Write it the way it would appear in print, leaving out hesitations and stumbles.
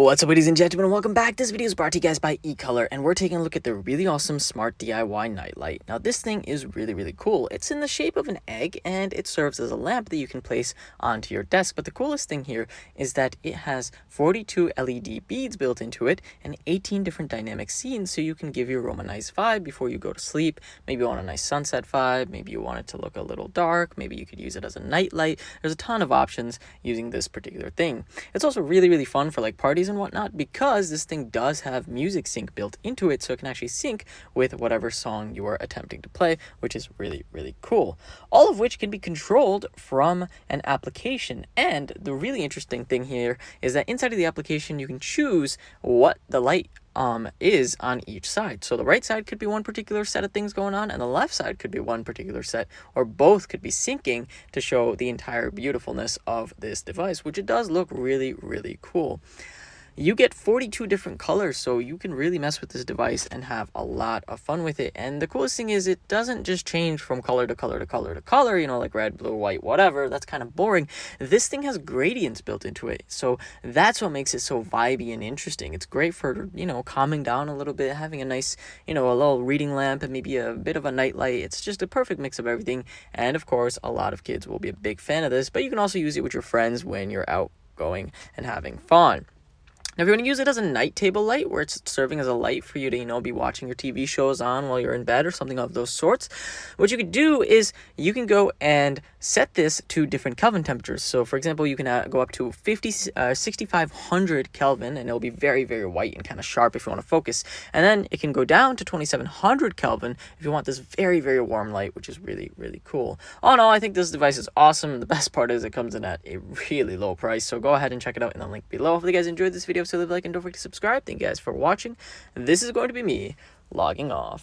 What's up, ladies and gentlemen, and welcome back. This video is brought to you guys by Ecolor, and we're taking a look at the really awesome smart DIY nightlight. Now, this thing is really cool. It's in the shape of an egg, and it serves as a lamp that you can place onto your desk. But the coolest thing here is that it has 42 LED beads built into it and 18 different dynamic scenes, so you can give your room a nice vibe before you go to sleep. Maybe you want a nice sunset vibe. Maybe you want it to look a little dark. Maybe you could use it as a nightlight. There's a ton of options using this particular thing. It's also really fun for like parties and whatnot, because this thing does have music sync built into it, so it can actually sync with whatever song you are attempting to play, which is really cool. All of which can be controlled from an application. And the really interesting thing here is that inside of the application you can choose what the light is on each side. So the right side could be one particular set of things going on, and the left side could be one particular set, or both could be syncing to show the entire beautifulness of this device, which it does look really cool. You get 42 different colors, so you can really mess with this device and have a lot of fun with it. And the coolest thing is it doesn't just change from color to color to color to color, you know, like red, blue, white, whatever. That's kind of boring. This thing has gradients built into it, so that's what makes it so vibey and interesting. It's great for, you know, calming down a little bit, having a nice, you know, a little reading lamp and maybe a bit of a nightlight. It's just a perfect mix of everything. And of course, a lot of kids will be a big fan of this, but you can also use it with your friends when you're out going and having fun. Now, if you want to use it as a night table light, where it's serving as a light for you to, you know, be watching your TV shows on while you're in bed or something of those sorts, what you could do is you can go and set this to different Kelvin temperatures. So, for example, you can go up to 6,500 Kelvin, and it'll be very white and kind of sharp if you want to focus. And then it can go down to 2,700 Kelvin if you want this very warm light, which is really cool. All in all, I think this device is awesome. The best part is it comes in at a really low price. So go ahead and check it out in the link below. Hopefully you guys enjoyed this video. So leave a like and don't forget to subscribe. Thank you guys for watching. This is going to be me logging off.